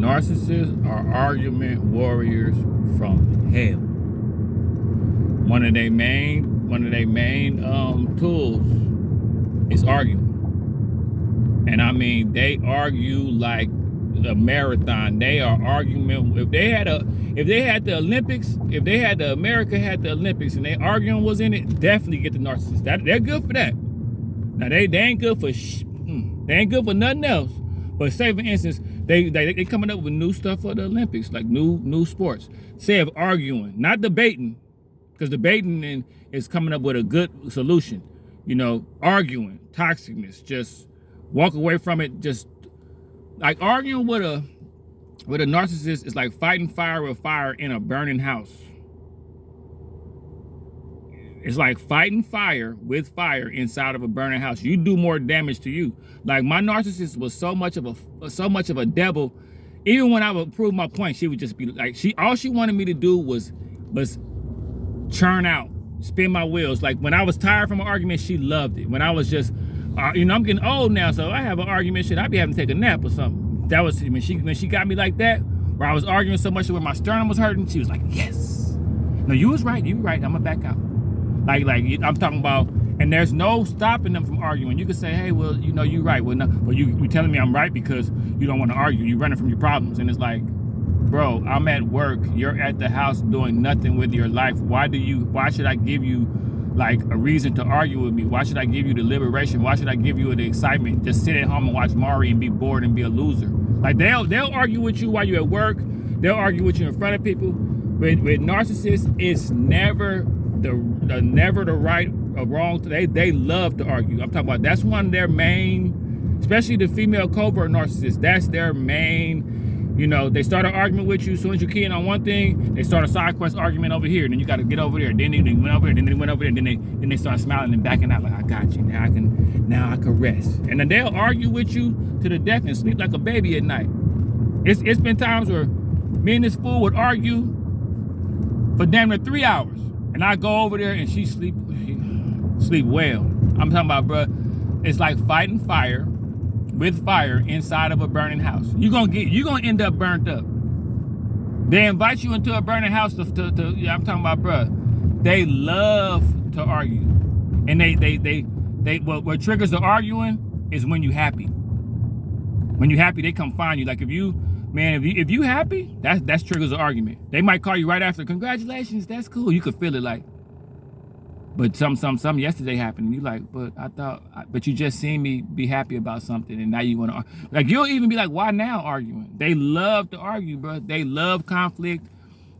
Narcissists are argument warriors from hell. One of their main tools is arguing. And I mean, they argue like a marathon. They are argument. If they had the Olympics, America had the Olympics and they arguing was in it, definitely get the narcissists. They're good for that. Now they ain't good for they ain't good for nothing else. But say for instance, they coming up with new stuff for the Olympics, like new sports. Say of arguing, not debating, because debating is coming up with a good solution. You know, arguing, toxicness, just walk away from it. Just like arguing with a narcissist is like fighting fire with fire in a burning house. It's like fighting fire with fire inside of a burning house. You do more damage to you. Like my narcissist was so much of a devil. Even when I would prove my point, she would just be like, all she wanted me to do was churn out, spin my wheels. Like when I was tired from an argument, she loved it. When I was just, I'm getting old now, so I have an argument, I'd be having to take a nap or something. That was when she got me like that, where I was arguing so much where my sternum was hurting. She was like, yes, no, you was right, I'm gonna back out. Like I'm talking about, and there's no stopping them from arguing. You could say, hey, well, you're right. Well, no, well, you telling me I'm right because you don't want to argue. You're running from your problems. And it's like, bro, I'm at work. You're at the house doing nothing with your life. Why should I give you like a reason to argue with me? Why should I give you the liberation? Why should I give you the excitement? Just sit at home and watch Maury and be bored and be a loser. Like they'll argue with you while you're at work. They'll argue with you in front of people. With narcissists, it's never the right or wrong. They love to argue. I'm talking about, that's one of their main, especially the female covert narcissists. That's their main. They start an argument with you. As soon as you're keying on one thing, they start a side quest argument over here. Then you got to get over there. Then they went over here. Then they went over there. Then they start smiling and backing out like, I got you. Now I can rest. And then they'll argue with you to the death and sleep like a baby at night. It's been times where me and this fool would argue for damn near 3 hours. And I go over there and she sleep well. I'm talking about, bro, it's like fighting fire with fire inside of a burning house. You're gonna end up burnt up. They invite you into a burning house I'm talking about, bro. They love to argue. And what triggers the arguing is when you happy. When you happy, they come find you. Like if you happy, that triggers an argument. They might call you right after, congratulations, that's cool. You could feel it like, but some yesterday happened, and you like, but you just seen me be happy about something, and now you want to, like, you'll even be like, why now arguing? They love to argue, bro. They love conflict.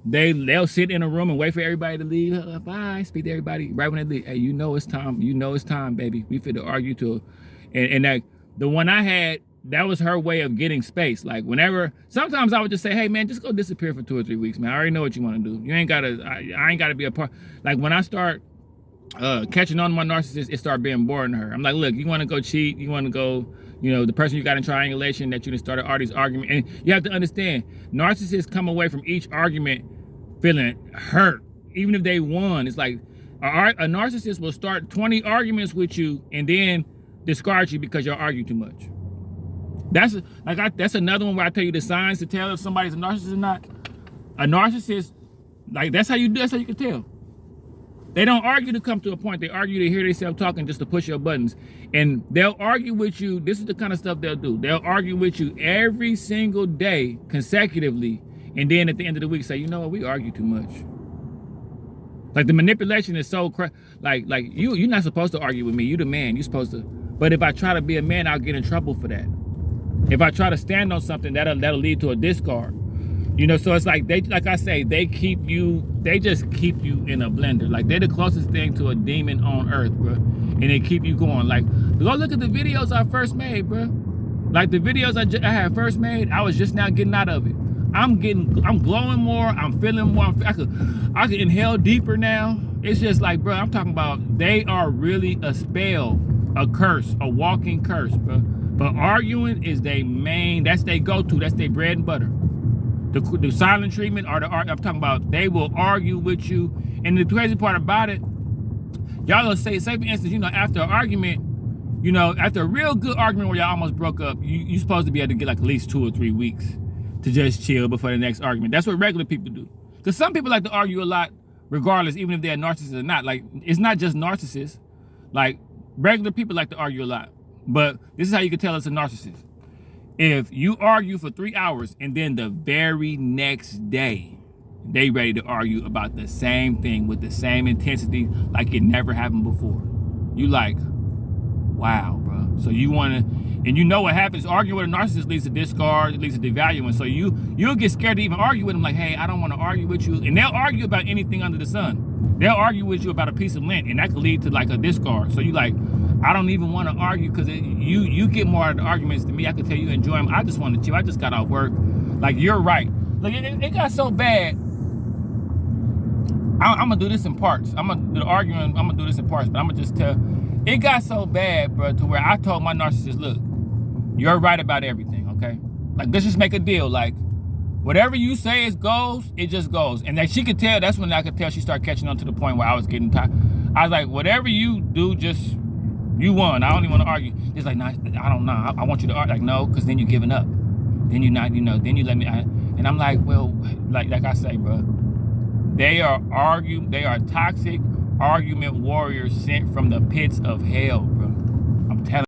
They'll sit in a room and wait for everybody to leave. Bye, speak to everybody right when they leave. Hey, it's time, baby. We fit to argue to, and that the one I had, that was her way of getting space. Like sometimes I would just say, hey man, just go disappear for 2 or 3 weeks, man. I already know what you want to do. You ain't gotta, I ain't gotta be a part. Like when I start catching on to my narcissist, it started being boring to her. I'm like, look, you want to go cheat, you want to go, the person you got in triangulation that you done started all these arguments. And you have to understand, narcissists come away from each argument feeling hurt, even if they won. It's like a narcissist will start 20 arguments with you and then discard you because you'll argue too much. That's another one where I tell you the signs to tell if somebody's a narcissist or not. A narcissist, like that's how you can tell. They don't argue to come to a point. They argue to hear themselves talking just to push your buttons. And they'll argue with you. This is the kind of stuff they'll do. They'll argue with you every single day consecutively. And then at the end of the week say, you know what, we argue too much. Like the manipulation is so like you're not supposed to argue with me. You the man. You're supposed to. But if I try to be a man, I'll get in trouble for that. If I try to stand on something, that'll lead to a discard. So it's like they just keep you in a blender. Like they're the closest thing to a demon on earth, bro. And they keep you going. Like, go look at the videos I first made, bro. Like the videos I had first made, I was just now getting out of it. I'm glowing more, I'm feeling more, I could inhale deeper now. It's just like, bro, I'm talking about, they are really a spell, a curse, a walking curse, bro. But arguing is their main, that's their go-to, that's their bread and butter. The silent treatment or I'm talking about, they will argue with you. And the crazy part about it, y'all will say for instance, after an argument, after a real good argument where y'all almost broke up, you're supposed to be able to get like at least 2 or 3 weeks. to just chill before the next argument. That's what regular people do. Because some people like to argue a lot regardless, even if they're narcissists or not. Like, it's not just narcissists. Like, regular people like to argue a lot. But this is how you can tell it's a narcissist. If you argue for 3 hours and then the very next day, they ready to argue about the same thing with the same intensity like it never happened before. You like, wow, bro. So you want to, and you know what happens, arguing with a narcissist leads to discard, it leads to devaluing. So you'll get scared to even argue with them, like, hey, I don't want to argue with you. And they'll argue about anything under the sun. They'll argue with you about a piece of lint, and that could lead to like a discard. So you like, I don't even want to argue because you get more out of the arguments than me. I could tell you enjoy them. I just want to chill. I just got off work. Like, you're right. Like, it got so bad. I'm gonna do this in parts. I'm gonna do this in parts, but I'm gonna just tell. It got so bad, bro, to where I told my narcissist, look, you're right about everything, okay? Like, let's just make a deal. Like, whatever you say goes, it just goes. And that she could tell, that's when I could tell she started catching on to the point where I was getting tired. I was like, whatever you do, just, you won. I don't even want to argue. It's like, nah, I don't know. I want you to argue. Like, no, because then you're giving up. Then you're not, then you let me, and I'm like, well, like I say, bro, they are toxic argument warriors sent from the pits of hell, bro. I'm telling you.